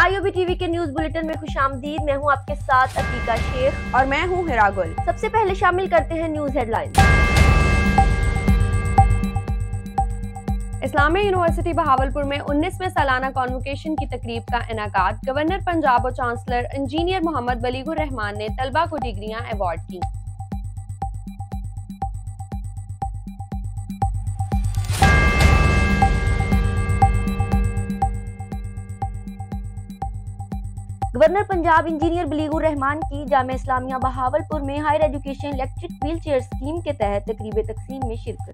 IOB TV के news bulletin में खुशामदीद। मैं हूं आपके साथ अतीका शेख और मैं हूं हिरा गुल। सबसे पहले शामिल करते हैं news headlines. Islamia university Bahawalpur में 19वें सालाना कॉन्वोकेशन की तकरीब का इनाकाद। गवर्नर पंजाब और चांसलर इंजीनियर मोहम्मद बलीगुर रहमान ने तलबा को डिग्रियां अवार्ड की। गवर्नर पंजाब इंजीनियर बलीगुर रहमान की जामिया इस्लामिया बहावलपुर में higher education electric wheelchair scheme के तहत तकरीब तकसीम में शिरकत।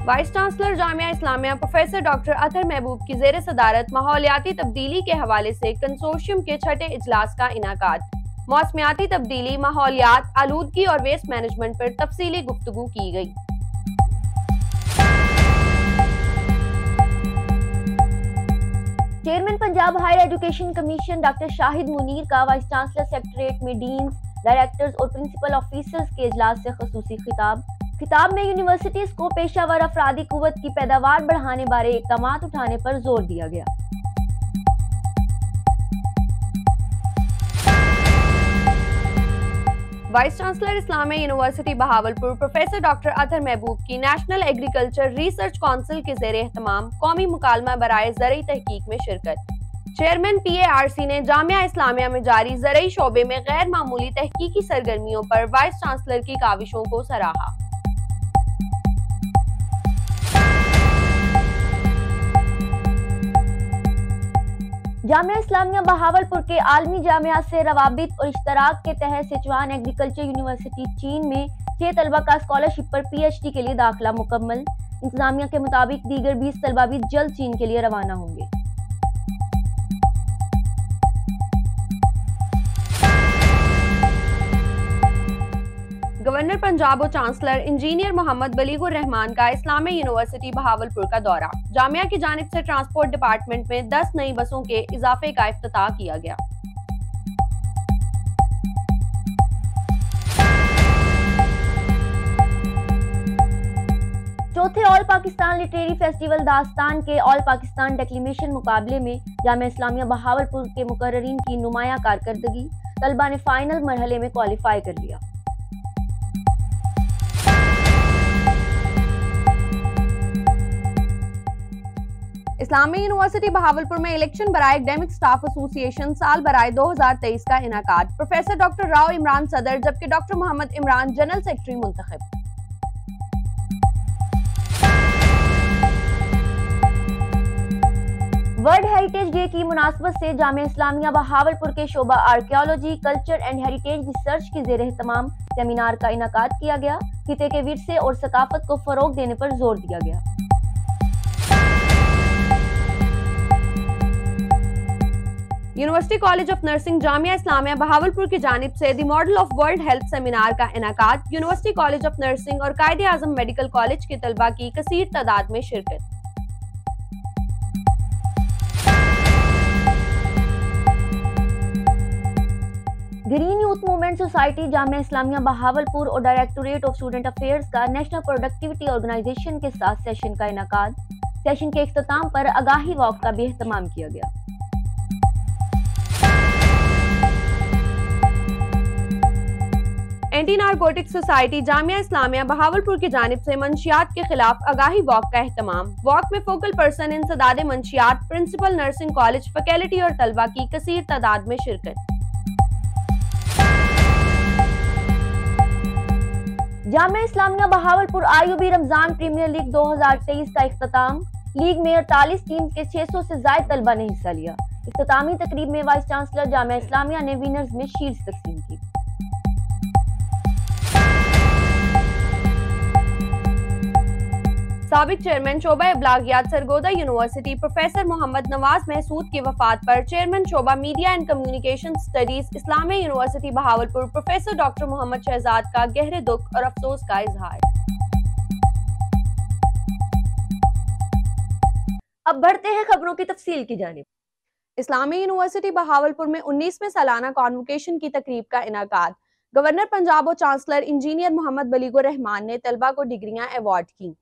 Vice chancellor Jamia Islamia professor doctor Athar Mahboob की जेर सदारत माहौलियाती तब्दीली के हवाले से कंसोर्शियम के छठे इजलास का इनाकाद। मौसमियाती तब्दीली, माहौलियात, आलूदगी और वेस्ट मैनेजमेंट पर तफसीली गुफ्तगू की गई। Chairman Punjab higher education commission doctor Shahid Munir का वाइस चांसलर सेक्रेटरीट में डीन्स, डायरेक्टर्स और प्रिंसिपल ऑफिसर्स के इजलास से खसूसी खिताब में यूनिवर्सिटीज को पेशावर अफरादी कुव्वत की पैदावार बढ़ाने बारे इक़दामात उठाने पर जोर दिया गया। Vice chancellor Islamia university Bahawalpur professor doctor Athar Mahboob की नेशनल एग्रीकल्चर रिसर्च काउंसिल के जेर एहतमाम कौमी मुकालमा बराए ज़रई तहकीक में शिरकत। चेयरमैन PARC ने जामिया इस्लामिया में जारी ज़रई शोबे में गैर मामूली तहकीकी सरगर्मियों पर वाइस चांसलर की काविशों को सराहा। जामिया इस्लामिया बहावलपुर के आलमी जामिया से रवाबित और इश्तराक के तहत सिचुआन एग्रीकल्चर यूनिवर्सिटी चीन में 6 तलबा का स्कॉलरशिप पर PhD के लिए दाखिला मुकम्मल। इंतजामिया के मुताबिक दीगर 20 तलबा भी जल्द चीन के लिए रवाना होंगे। गवर्नर पंजाब और चांसलर इंजीनियर मोहम्मद बलीगुर रहमान का इस्लामिया यूनिवर्सिटी बहावलपुर का दौरा। जामिया की जानिब से ट्रांसपोर्ट डिपार्टमेंट में 10 नई बसों के इजाफे का इफ्तिताह किया गया। चौथे ऑल पाकिस्तान लिटरेरी फेस्टिवल दास्तान के ऑल पाकिस्तान डेक्लेमेशन मुकाबले में जामिया इस्लामिया बहावलपुर के मुकर्ररीन की नुमाया कारकर्दगी। तलबा ने फाइनल मरहले में क्वालिफाई कर लिया। इस्लामिया यूनिवर्सिटी बहावलपुर में इलेक्शन बराए एकेडमिक स्टाफ एसोसिएशन साल बराए 2023 का इनाकाद। प्रोफेसर डॉक्टर राव इमरान सदर जबकि doctor Mohammad Imran general secretary मुंतखब। वर्ल्ड हेरिटेज डे की मुनासबत से जामिया इस्लामिया बहावलपुर के शोबा archaeology, culture and heritage research की जेर एहतमाम सेमिनार का इनाकाद किया गया। खिते के विरसे और सकाफत को फरोग देने पर जोर दिया गया। University college of nursing Jamia Islamia Bahawalpur की जानिब से the model of world health seminar का इनाकाद। यूनिवर्सिटी कॉलेज ऑफ नर्सिंग और कायदे आजम मेडिकल कॉलेज के तलबा की कसीर तादाद में शिरकत। Green youth movement society Jamia Islamia Bahawalpur और डायरेक्टोरेट ऑफ स्टूडेंट अफेयर्स का नेशनल प्रोडक्टिविटी ऑर्गेनाइजेशन के साथ सेशन का इनाकाद। सेशन के इख्तिताम पर आगाही वॉक का भी एहतमाम किया गया। Anti narcotic society Jamia Islamia Bahawalpur की जानिब से मंशियात के खिलाफ आगाही वॉक का एहतमाम। वॉक में फोकल पर्सन इंसदादे मंशियात, प्रिंसिपल नर्सिंग कॉलेज, फैकल्टी और तलबा की कसीर तादाद में शिरकत। Jamia Islamia Bahawalpur IOB Ramzan premier league 2023 का इख्तिताम। लीग में 48 टीम के 600 से ज्यादा तलबा ने हिस्सा लिया। इख्तितामी तकरीब में वाइस चांसलर जामिया इस्लामिया ने विनर्स में शील्ड्स तकसीम की। साबिक चेयरमैन शोबा इब्लागियात सरगोदा यूनिवर्सिटी प्रोफेसर मोहम्मद नवाज महसूद की वफात पर चेयरमैन शोबा media and communication studies Islamia university Bahawalpur professor doctor Mohammad Shahzad का गहरे दुख और अफसोस का इजहार। अब बढ़ते हैं खबरों की तफसील की जानिब। इस्लामिया यूनिवर्सिटी बहावलपुर में 19वें सालाना कॉन्वोकेशन की तकरीब का इनाकाद। गवर्नर पंजाब और चांसलर इंजीनियर मोहम्मद बलीगुर रहमान ने तलबा को डिग्रियां अवार्ड की।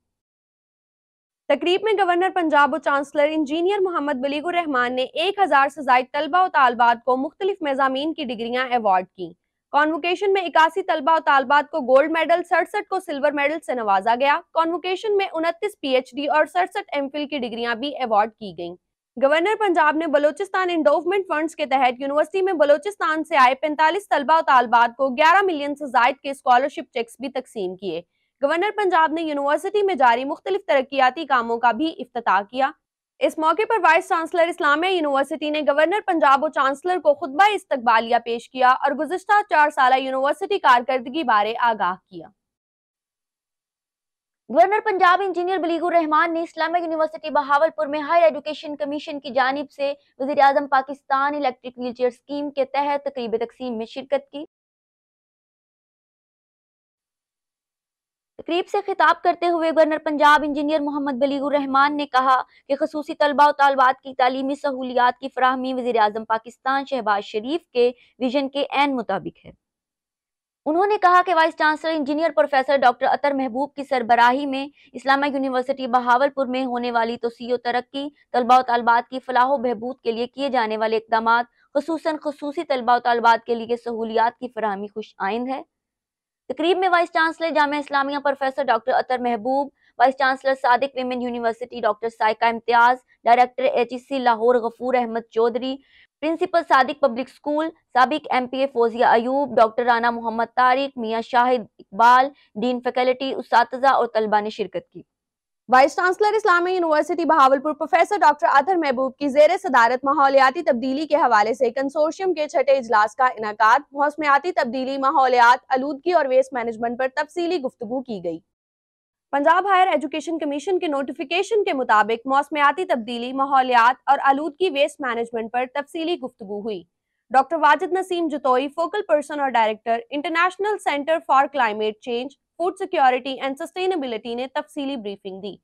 तकरीब में गवर्नर पंजाब और चांसलर इंजीनियर मोहम्मद बलीगुर रहमान ने 1000 से ज्यादा तलबा और तालबात को मुख्तलिफ मज़ामीन की डिग्रियां अवार्ड की। कॉन्वोकेशन में 81 तलबा और तालबात को गोल्ड मेडल, 67 को सिल्वर मेडल से नवाजा गया। कॉन्वोकेशन में 29 PhD और 67 MPhil की डिग्रियां भी अवार्ड की गईं। गवर्नर पंजाब ने बलोचिस्तान एंडोवमेंट फंड्स के तहत यूनिवर्सिटी में बलोचिस्तान से आए 45 तलबा और तालबात को 11 मिलियन से ज्यादा के स्कॉलरशिप चेक्स भी तकसीम किए। गवर्नर पंजाब ने यूनिवर्सिटी में जारी मुख्तलिफ तरक्याती कामों का भी इफ्तिताह किया। इस मौके पर वाइस चांसलर इस्लामिया यूनिवर्सिटी ने गवर्नर पंजाब और चांसलर को खुतबा इस्तकबालिया पेश किया और गुज़िश्ता 4 साला यूनिवर्सिटी कारकर्दगी बारे आगाह किया। गवर्नर पंजाब इंजीनियर बलीगुर रहमान ने इस्लामिया यूनिवर्सिटी बहावलपुर में हायर एजुकेशन कमीशन की जानिब से वज़ीर आज़म पाकिस्तान इलेक्ट्रिक व्हीलचेयर स्कीम के तहत तकरीब तकसीम में शिरकत की। तकरीब से खिताब करते हुए गवर्नर पंजाब इंजीनियर मोहम्मद बलीगुर रहमान ने कहा कि खसूसी तलबा और तालबात की तालीमी सहूलियात की फराहमी वज़ीर आज़म पाकिस्तान शहबाज शरीफ के विजन के ऐन मुताबिक है। उन्होंने कहा कि vice chancellor engineer professor doctor Athar Mahboob की सरबराही में इस्लामिया यूनिवर्सिटी बहावलपुर में होने वाली तोसीओ तरक्की, तलबा और तालबात की फलाह व बहबूद के लिए किए जाने वाले इक़दामात, खुसूसन खसूसी तलबा और तालबात के लिए सहूलियात की फराहमी खुश आइंद है। तकरीब में vice chancellor Jamia Islamia professor doctor Athar Mahboob, vice chancellor Sadiq women university doctor Saika Imtiaz, director HEC Lahore Ghafoor Ahmad Chaudhry, principal Sadiq public school, साबिक MPA Fauzia Ayub, doctor Rana Mohammad Tariq, Mian Shahid Iqbal, dean faculty, उस्तातिज़ा और तलबा ने शिरकत की। Vice chancellor Islamia university Bahawalpur professor doctor Athar Mahboob की ज़ेर सदारत माहौलियाती तब्दीली के हवाले से कंसोर्शियम के 6ठे इजलास का इनेकाद, मौसमियाती तब्दीली, माहौलियात, आलूदगी और वेस्ट मैनेजमेंट पर तफसीली गुफ्तगू की गई। पंजाब हायर एजुकेशन कमीशन के नोटिफिकेशन के मुताबिक मौसमियाती तब्दीली, माहौलियात और आलूदगी, वेस्ट मैनेजमेंट पर तफसीली गुफ्तगू हुई। Doctor Wajid Naseem Jatoi, focal person और director, international centre for climate change, food security and sustainability ने तफसीली ब्रीफिंग दी।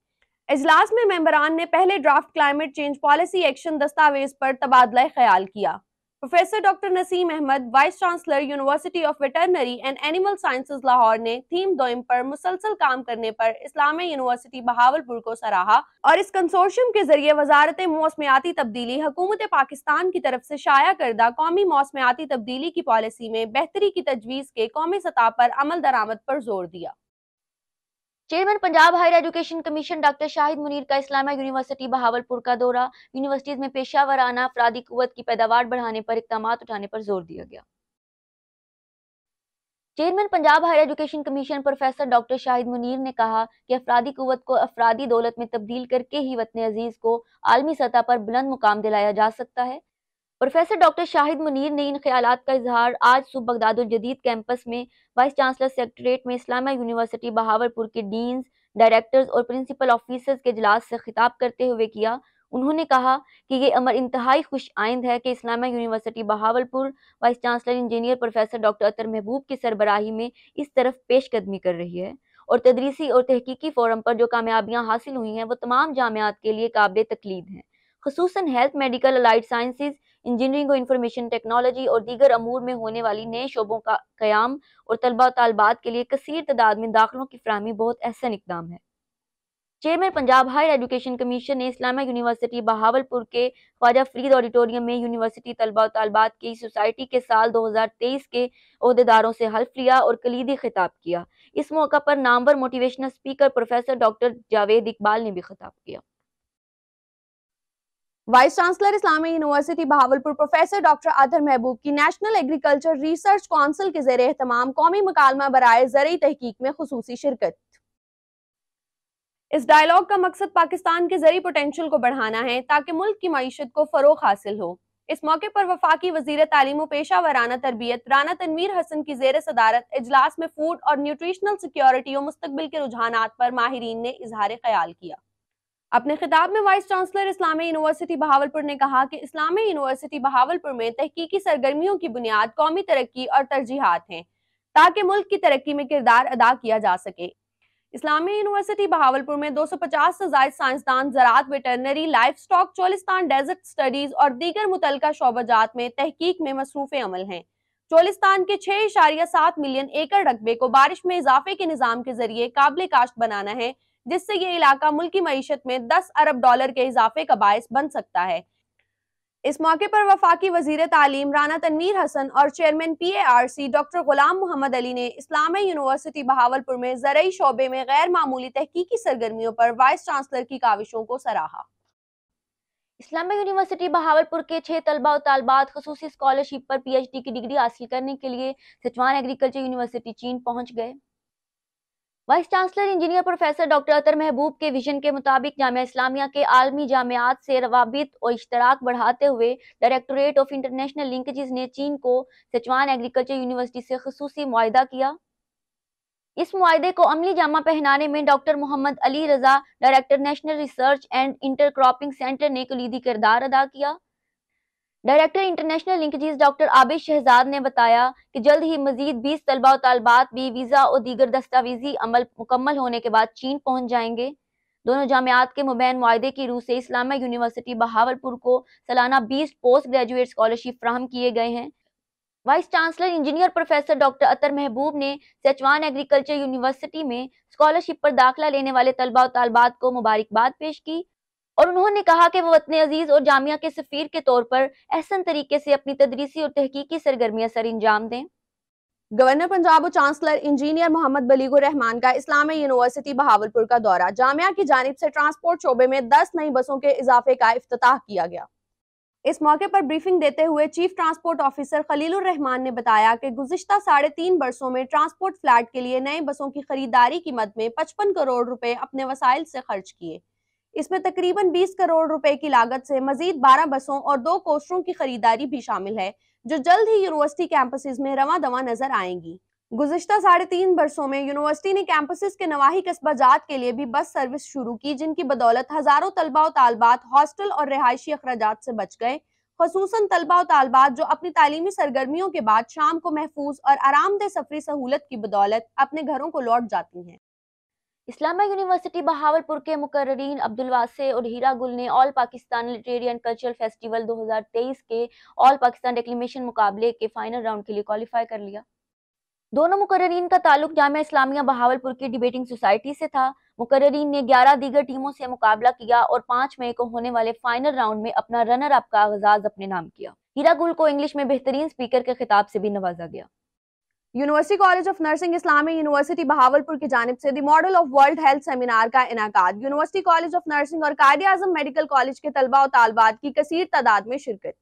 इजलास में मेंबरान ने पहले draft climate change policy action दस्तावेज पर तबादला ख्याल किया। Professor doctor Naseem Ahmad, vice chancellor university of veterinary and animal sciences Lahore ने थीम 2 पर मुसलसल काम करने पर इस्लामिया यूनिवर्सिटी बहावलपुर को सराहा और इस कंसोर्शियम के जरिए वजारत मौसमियाती तब्दीली, हुकूमत पाकिस्तान की तरफ से शाया करदा कौमी मौसमियाती तब्दीली की पॉलिसी में बेहतरी की तजवीज़ के कौमी सतह पर अमल दरामद पर जोर दिया। Chairman Punjab higher education commission doctor Shahid Munir का इस्लामिया यूनिवर्सिटी बहावलपुर का दौरा, यूनिवर्सिटीज में पेशा वराना अफरादी कुव्वत की पैदावार बढ़ाने पर इक़दामात उठाने पर जोर दिया गया। Chairman Punjab higher education commission professor doctor Shahid Munir ने कहा कि अफरादी कुव्वत को अफरादी दौलत में तब्दील करके ही वतन अजीज को आलमी सतह पर बुलंद मुकाम दिलाया जा सकता है। प्रोफेसर डॉक्टर शाहिद मुनीर ने इन ख्यालात का इजहार आज सुबह बगदादुल जदीद कैंपस में वाइस चांसलर सेक्रेटरीट में इस्लामिया यूनिवर्सिटी बहावलपुर के डीन्स, डायरेक्टर्स और प्रिंसिपल ऑफिसर्स के इजलास से खिताब करते हुए किया। उन्होंने कहा कि ये अमर इंतहाई खुश आइंद है कि Islamia university Bahawalpur vice chancellor engineer professor doctor Athar Mahboob की सरबराही में इस तरफ पेशकदमी कर रही है और तदरीसी और तहकीकी फोरम पर जो कामयाबियाँ हासिल हुई हैं वो तमाम जामियात के लिए काबिल तकलीद हैं, खुसूसन health, medical, allied sciences, engineering और इंफॉर्मेशन टेक्नोलॉजी और दीगर अमूर में होने वाली नए शोबों का क़याम और तलबा और तालबात के लिए कसीर तादाद में दाखिलों की फराहमी बहुत अहसन इक़दाम है। Chairman Punjab higher education commission ने इस्लामिया यूनिवर्सिटी बहावलपुर के ख्वाजा फरीद ऑडिटोरियम में यूनिवर्सिटी तलबा और तालबात की सोसाइटी के साल 2023 के ओहदेदारों से हल्फ लिया और कलीदी खिताब किया। इस मौका पर नामवर motivational speaker professor doctor Javed Iqbal ने भी खिताब किया। Vice chancellor Islamia university Bahawalpur professor doctor Athar Mahboob की नेशनल एग्रीकल्चर रिसर्च काउंसिल के ज़ेरे एहतमाम कौमी मुकालमा बराए ज़रई तहकीक में खुसूसी शिरकत। इस डायलॉग का मकसद पाकिस्तान के ज़री पोटेंशियल को बढ़ाना है ताकि मुल्क की मईशत को फरोग हासिल हो। इस मौके पर वफाकी वजीर तालीम व पेशा वराना तरबियत राना तनवीर हसन की ज़ेर सदारत इजलास में फूड और न्यूट्रिशनल सिक्योरिटी और मुस्तकबिल के रुझानात पर माहिरीन ने इजहार ख्याल किया। अपने खिताब में vice chancellor Islamia university Bahawalpur ने कहा कि इस्लामिया यूनिवर्सिटी बहावलपुर में तहकीकी सरगर्मियों की बुनियाद कौमी तरक्की और तरजीहात हैं ताकि मुल्क की तरक्की में किरदार अदा किया जा सके। इस्लामिया यूनिवर्सिटी बहावलपुर में 250 से ज्यादा साइंसदान ज़राअत, veterinary, livestock, Cholistan desert studies और दीगर मुतल्लिका शोबाजात में तहकीक में मसरूफ़ अमल हैं। चोलिस्तान के 6.7 मिलियन एकड़ रकबे को बारिश में इजाफे के निजाम के जरिए काबिल काश्त बनाना है, जिससे ये इलाका मुल्की मईशत में 10 अरब डॉलर के इजाफे का बायस बन सकता है। इस मौके पर वफाकी वजीर तालीम राना तनवीर हसन और चेयरमैन PARC डॉक्टर गुलाम मोहम्मद अली ने इस्लामिया यूनिवर्सिटी बहावलपुर में ज़रई शोबे में गैर मामूली तहकीकी सरगर्मियों पर वाइस चांसलर की काविशों को सराहा। इस्लामिया यूनिवर्सिटी बहावलपुर के 6 तलबा और तालबात खसूसी स्कॉलरशिप पर PhD की डिग्री हासिल करने के लिए सिचुआन एग्रीकल्चर यूनिवर्सिटी चीन पहुंच गए। Vice chancellor engineer professor doctor Athar Mahboob के विजन के मुताबिक जामिया इस्लामिया के आलमी जामियात से रवाबित और इश्तराक बढ़ाते हुए डायरेक्टोरेट ऑफ इंटरनेशनल लिंकेजेस ने चीन को सिचुआन एग्रीकल्चर यूनिवर्सिटी से खसूसी मुआहिदा किया। इस मुआहिदे को अमली जामा पहनाने में doctor Mohammad Ali Raza, director national research and intercropping centre ने कलीदी किरदार अदा किया। Director international linkages doctor Abid Shahzad ने बताया कि जल्द ही मजीद 20 तलबा और तालबात भी वीजा और दीगर दस्तावेजी अमल मुकम्मल होने के बाद चीन पहुंच जाएंगे। दोनों जामियात के मुबैन मुआहिदे की रूह से इस्लामिया यूनिवर्सिटी बहावलपुर को सालाना 20 पोस्ट ग्रेजुएट स्कॉलरशिप फ्राहम किए गए हैं। Vice chancellor engineer professor doctor Athar Mahboob ने सिचुआन एग्रीकल्चर यूनिवर्सिटी में स्कॉलरशिप पर दाखिला लेने वाले तलबा और तालबात को मुबारकबाद पेश की और उन्होंने कहा कि वो वतन अजीज और जामिया के सफीर के तौर पर एहसन तरीके से अपनी तदरीसी और तहकीकी सरगर्मियां सर अंजाम दें। गवर्नर पंजाब और चांसलर इंजीनियर मोहम्मद बलीगुर रहमान का इस्लामिया यूनिवर्सिटी बहावलपुर का दौरा, जामिया की जानिब से ट्रांसपोर्ट शोबे में 10 नई बसों के इजाफे का इफ्तिताह किया गया। इस मौके पर ब्रीफिंग देते हुए chief transport officer Khalilur Rahman ने बताया कि गुज़िश्ता 3.5 बरसों में ट्रांसपोर्ट फ्लैट के लिए नए बसों की खरीदारी की मद में 55 करोड़ रुपए अपने वसाइल से खर्च किए। इसमें तकरीबन 20 करोड़ रुपए की लागत से मजीद 12 बसों और 2 कोस्टरों की खरीदारी भी शामिल है, जो जल्द ही यूनिवर्सिटी कैंपसेस में रवां दवां नजर आएंगी। गुज़िश्ता 3.5 बरसों में यूनिवर्सिटी ने कैंपसेस के नवाही कस्बा जात के लिए भी बस सर्विस शुरू की, जिनकी बदौलत हजारों तलबा और तालबात हॉस्टल और रिहायशी अखराजात से बच गए। खसूसन तलबा और तालबात जो अपनी तालीमी सरगर्मियों के बाद शाम को महफूज और आरामदेह सफरी सहूलत की बदौलत अपने घरों को लौट जाती हैं। इस्लामिया यूनिवर्सिटी बहावलपुर के मुकर्ररीन अब्दुल वासे और हीरा गुल ने all Pakistan literary and cultural festival 2023 के ऑल पाकिस्तान डिक्लेमेशन मुकाबले के फाइनल राउंड के लिए क्वालिफाई कर लिया। दोनों मुकर्ररीन का ताल्लुक जामिया इस्लामिया बहावलपुर की डिबेटिंग सोसाइटी से था। मुकर्ररीन ने 11 दीगर टीमों से मुकाबला किया और 5 मई को होने वाले फाइनल राउंड में अपना रनर अप का आगाज अपने नाम किया। हीरा गुल को इंग्लिश में बेहतरीन स्पीकर के खिताब से भी नवाजा गया। University college of nursing Islamia university Bahawalpur की जानिब से the model of world health seminar का इनाकाद। यूनिवर्सिटी कॉलेज ऑफ नर्सिंग और कायदे आजम मेडिकल कॉलेज के तलबा और तालबात की कसीर तादाद में शिरकत,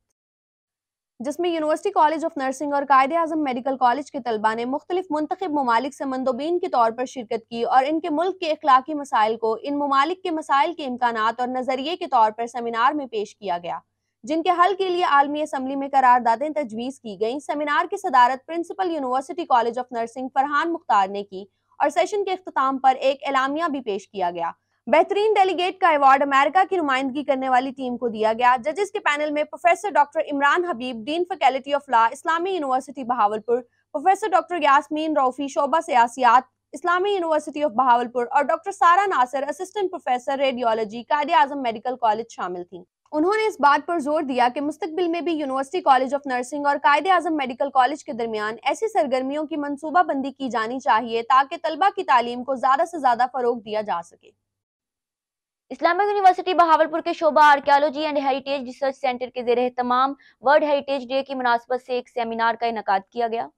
जिसमें यूनिवर्सिटी कॉलेज ऑफ नर्सिंग और कायदे आजम मेडिकल कॉलेज के तलबा ने मुख्तलिफ मुंतखब ममालिक से मंदोबीन के तौर पर शिरकत की और इनके मुल्क के इखलाकी मसाइल को इन ममालिक के मसाइल के इम्कानात और नजरिए के तौर पर सेमिनार में पेश किया गया, जिनके हल के लिए आलमी असम्बली में करारदादें तजवीज की गई। सेमिनार की सदारत principal university college of nursing Farhan Mukhtar ने की और सेशन के इख्तिताम पर एक एलामिया भी पेश किया गया। बेहतरीन डेलीगेट का अवार्ड अमेरिका की नुमाइंदगी करने वाली टीम को दिया गया। जजेस के पैनल में professor doctor Imran Habib, dean faculty of law, Islami university Bahawalpur, professor doctor Yasmeen Raufi, शोबा सियासियात, इस्लामी यूनिवर्सिटी ऑफ बहावलपुर और डॉक्टर सारा नासिर, असिस्टेंट प्रोफेसर रेडियोलॉजी, कायदे आजम मेडिकल कॉलेज शामिल थी। उन्होंने इस बात पर जोर दिया कि मुस्तकबिल में भी यूनिवर्सिटी कॉलेज ऑफ नर्सिंग और कायदे आजम मेडिकल कॉलेज के दरमियान ऐसी सरगर्मियों की मंसूबाबंदी की जानी चाहिए ताकि तलबा की तालीम को ज्यादा से ज्यादा फरोग दिया जा सके। इस्लामिया यूनिवर्सिटी बहावलपुर के शोबा archaeology and heritage research centre के ज़ेरे तमाम वर्ल्ड हेरिटेज डे की मुनासबत से एक सेमिनार का इनेकाद किया गया।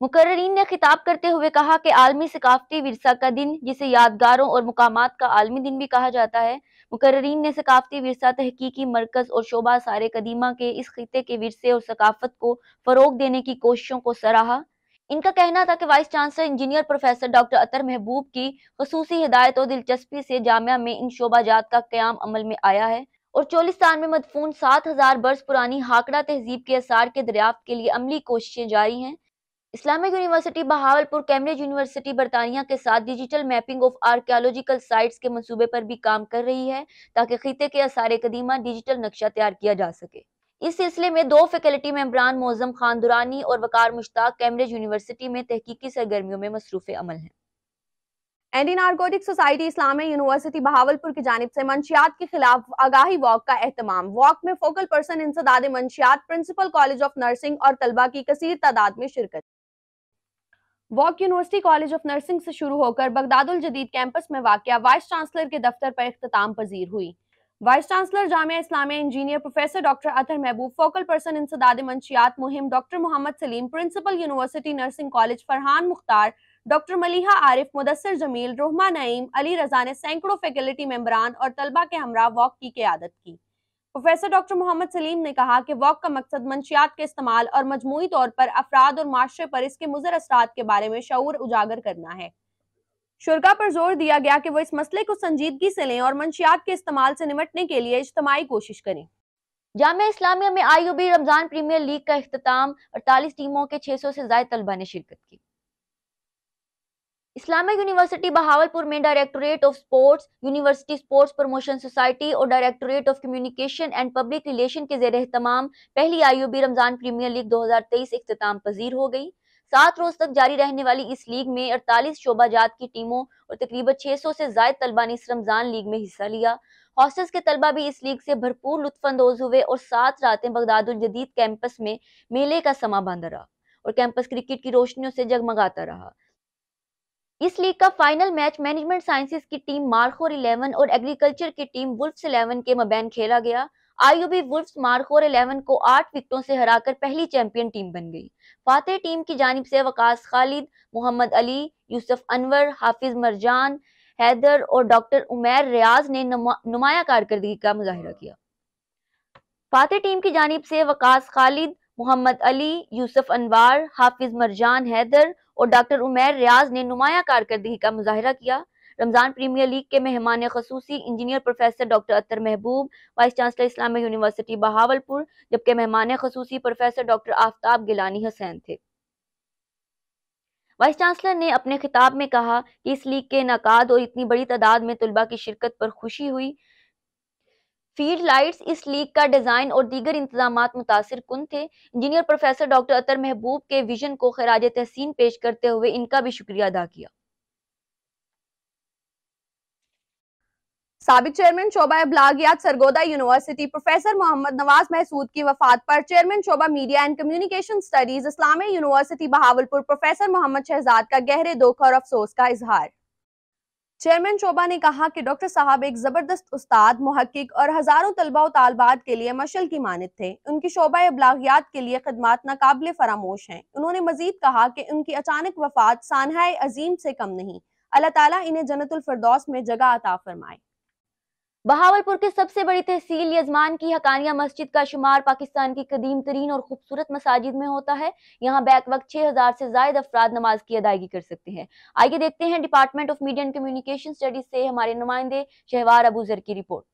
मुकर्ररीन ने खिताब करते हुए कहा कि आलमी सकाफती विरसा का दिन, जिसे यादगारों और मुकामात का आलमी दिन भी कहा जाता है, मुकर्ररीन ने सकाफती विरसा तहकीकी मरकज और शोबा सारे कदीमा के इस खिते के विरसे और सकाफत को फरोग देने की कोशिशों को सराहा। इनका कहना था कि vice chancellor engineer professor doctor Athar Mahboob की खसूसी हिदायत और दिलचस्पी से जामिया में इन शोबाजात का क़याम अमल में आया है और चोलिस्तान में मदफून 7000 बरस पुरानी हाकड़ा तहजीब के आसार के दरियाफ्त के लिए अमली कोशिशें जारी हैं। Islamic university Bahawalpur Cambridge university बरतानिया के साथ digital mapping of archaeological sites के मंसूबे पर भी काम कर रही है ताकि खिते के आसार कदीमा डिजिटल नक्शा तैयार किया जा सके। इस सिलसिले में 2 फैकल्टी मेंबरान मौजम खान दुरानी और वकार मुश्ताक कैम्ब्रिज यूनिवर्सिटी में तहकीकी सरगर्मियों में मसरूफ़ अमल हैं। Anti narcotic society Islamia university Bahawalpur की जानिब से मंशियात के खिलाफ आगाही वॉक का एहतमाम। वॉक में फोकल पर्सन इंसदाद मंशियात, प्रिंसिपल कॉलेज ऑफ नर्सिंग और तलबा की कसीर तादाद में शिरकत। Walk university college of nursing से शुरू होकर बगदादुल जदीद कैंपस में वाक़या वाइस चांसलर के दफ्तर पर इख्तिताम पजीर हुई। Vice chancellor Jamia Islamia engineer professor doctor Athar Mahboob, focal person इंसदाद मंशियात मुहिम doctor Mohammad Saleem, principal university nursing college Farhan Mukhtar, doctor Maliha Arif, Mudassir Jamil, Rohma Naeem, Ali Raza ने सैकड़ों फैकल्टी मेंबरान और तलबा के हमरा वॉक की क़यादत की। प्रोफेसर डॉक्टर मोहम्मद सलीम ने कहा कि वॉक का मकसद मंशियात के इस्तेमाल और मजमूई तौर पर अफराद और माशरे पर इसके मुज़र असरात के बारे में शऊर उजागर करना है। शुरका पर जोर दिया गया कि वो इस मसले को संजीदगी से लें और मंशियात के इस्तेमाल से निपटने के लिए इज्तिमाई कोशिश करें। जामिया इस्लामिया में आईयूबी रमजान प्रीमियर लीग का इख्तिताम, 48 टीमों के 600 से ज्यादा तलबा ने शिरकत की। इस्लामिक यूनिवर्सिटी बहावलपुर में directorate of sports, university sports promotion society और directorate of communication and public relation के ज़ेर एहतमाम पहली आईयूबी रमजान प्रीमियर लीग 2023 इख्तिताम पजीर हो गई। 7 रोज तक जारी रहने वाली इस लीग में 48 शोबाजात की टीमों और तकरीबन 600 से ज्यादा तलबा ने इस रमजान लीग में हिस्सा लिया। हॉस्टल्स के तलबा भी इस लीग से भरपूर लुत्फानंदोज हुए और 7 रातें बगदादुल जदीद कैंपस में मेले का समा बांधा रहा और कैंपस क्रिकेट की रोशनियों से जगमगाता रहा। इस लीग का फाइनल मैच मैनेजमेंट साइंसेज की टीम मारखोर 11 और एग्रीकल्चर की टीम वुल्फ्स 11 के मबैन खेला गया। आईयूबी वुल्फ्स मारखोर 11 को 8 विकेटों से हराकर पहली चैंपियन टीम बन गई। फातेह टीम की जानिब से वकास खालिद, मोहम्मद अली, यूसुफ अनवर, हाफिज मरजान, हैदर और डॉक्टर उमैर रियाज ने नुमाया कारकर्दगी का मुजाहिरा किया। फातेह टीम की जानिब से वकास खालिद, मोहम्मद अली, यूसुफ अनवर, हाफिज मरजान, हैदर और डॉक्टर उमैर रियाज ने नुमाया कारकर्दगी का मुजाहिरा किया। रमजान प्रीमियर लीग के मेहमान खसूसी इंजीनियर प्रोफेसर डॉक्टर अतहर महबूब, vice chancellor Islamic university Bahawalpur, जबकि मेहमान खसूसी प्रोफेसर डॉक्टर आफ्ताब गिलानी हुसैन थे। वाइस चांसलर ने अपने खिताब में कहा कि इस लीग के इनेकाद और इतनी बड़ी तादाद में तलबा की शिरकत पर खुशी हुई। फील्ड लाइट्स, इस लीग का डिजाइन और दीगर इंतजामात मुतासिर कुन थे। इंजीनियर प्रोफेसर डॉक्टर अतहर महबूब के विजन को खराज तहसीन पेश करते हुए इनका भी शुक्रिया अदा किया। साबिक चेयरमैन शोबा इब्लागियात सरगोदा यूनिवर्सिटी प्रोफेसर मोहम्मद नवाज महसूद की वफात पर चेयरमैन शोबा media and communication studies Islamia university Bahawalpur professor Mohammad Shahzad का गहरे दुख और अफसोस का इजहार। चेयरमैन शोबा ने कहा कि डॉक्टर साहब एक जबरदस्त उस्ताद, मुहक्किक और हजारों तलबा और तालबात के लिए मशल की मानित थे। उनकी शोबा इब्लागियात के लिए खिदमात नाकाबिले फरामोश हैं। उन्होंने मजीद कहा कि उनकी अचानक वफात सानहाए अजीम से कम नहीं। अल्लाह ताला इन्हें जन्नतुल फिरदौस में जगह अता फरमाए। बहावलपुर की सबसे बड़ी तहसील यजमान की हकानिया मस्जिद का शुमार पाकिस्तान की कदीम तरीन और खूबसूरत मसाजिद में होता है। यहाँ बैक वक्त 6000 से ज्यादा अफराद नमाज की अदायगी कर सकते हैं। आइए देखते हैं department of media and communication studies से हमारे नुमाइंदे शहवार अबूजर की रिपोर्ट।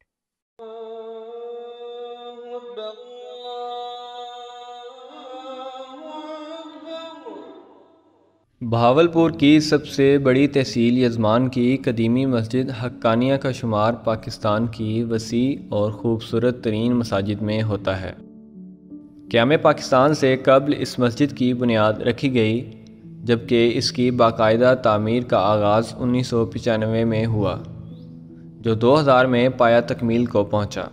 बहावलपुर की सबसे बड़ी तहसील यजमान की कदीमी मस्जिद हक्कानिया का शुमार पाकिस्तान की वसी और ख़ूबसूरत तरीन मसाजिद में होता है। क़याम पाकिस्तान से कब्ल इस मस्जिद की बुनियाद रखी गई, जबकि इसकी बाकायदा तामीर का आगाज़ 1995 में हुआ, जो 2000 में पाया तकमील को पहुँचा।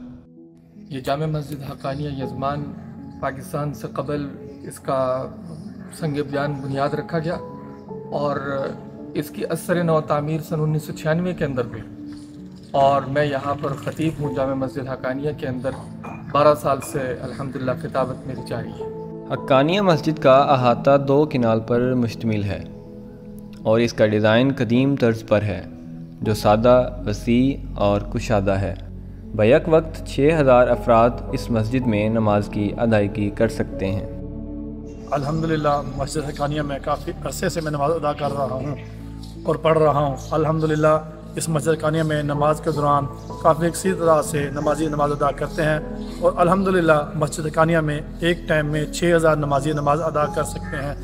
ये जामे मस्जिद हक्कानिया यजमान पाकिस्तान से कबल इसका संग बयान बुनियाद रखा गया और इसकी असर नौ तामीर सन 1996 के अंदर हुई और मैं यहाँ पर ख़तीब हूँ। जामे मस्जिद हक्कानिया के अंदर 12 साल से अल्हम्दुलिल्लाह खिताबत मेरी जारी है। हक्कानिया मस्जिद का अहाता 2 किनाल पर मुश्तमिल है और इसका डिज़ाइन कदीम तर्ज पर है, जो सादा, वसी और कुशादा है। बैक वक्त 6000 अफराद इस मस्जिद में नमाज की अदायगी कर सकते हैं। अल्हम्दुलिल्लाह मस्जिद हक्कानिया में काफ़ी अरसे से मैं नमाज़ अदा कर रहा हूँ और पढ़ रहा हूँ। अल्हम्दुलिल्लाह इस मस्जिद हक्कानिया में नमाज के दौरान काफ़ी इसी तरह से नमाजी नमाज अदा करते हैं और अल्हम्दुलिल्लाह मस्जिद हक्कानिया में एक टाइम में 6000 नमाजी नमाज अदा कर सकते हैं।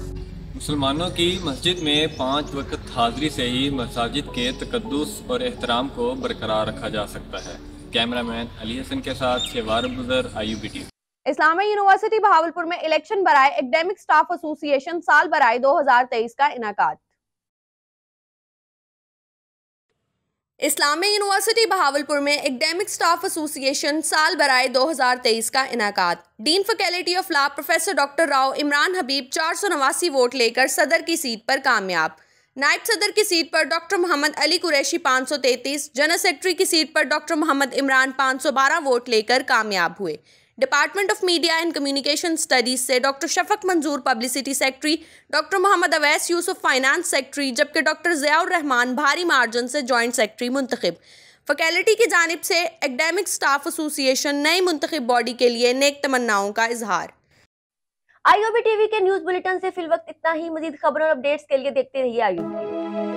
मुसलमानों की मस्जिद में 5 वक्त हाज़िरी से ही मसाजिद के तकद्दुस और एहतराम को बरकरार रखा जा सकता है। कैमरामैन अली हसन के साथ शहवार अबूजर, IUB। इस्लामिया यूनिवर्सिटी बहावलपुर में इलेक्शन बराए एकेडमिक स्टाफ एसोसिएशन साल बराए 2023 का इनाकाद। इस्लामी यूनिवर्सिटी बहावलपुर में एकेडमिक स्टाफ एसोसिएशन साल बराए 2023 का इनाकाद। Dean faculty of law professor doctor Rao Imran Habib 489 vote लेकर सदर की सीट पर कामयाब। नायब सदर की सीट पर doctor Mohammad Ali Qureshi 533, general secretary की सीट पर डॉक्टर मोहम्मद इमरान 512 वोट लेकर कामयाब हुए। Department of media and communication studies से doctor Shafaq Manzoor publicity secretary, doctor Mohammad Awais Yousuf finance secretary, जबकि डॉक्टर ज़ियाउर रहमान भारी मार्जिन से जॉइंट सेक्रेटरी मुंतखब। फैकल्टी की जानिब से एकेडमिक स्टाफ एसोसिएशन नई मुंतखब बॉडी के लिए नेक तमन्नाओं का इजहार। IOB टीवी के न्यूज बुलेटिन से फिलवक्त इतना ही। मजीद खबरों और अपडेट्स के लिए देखते रहिए IOB।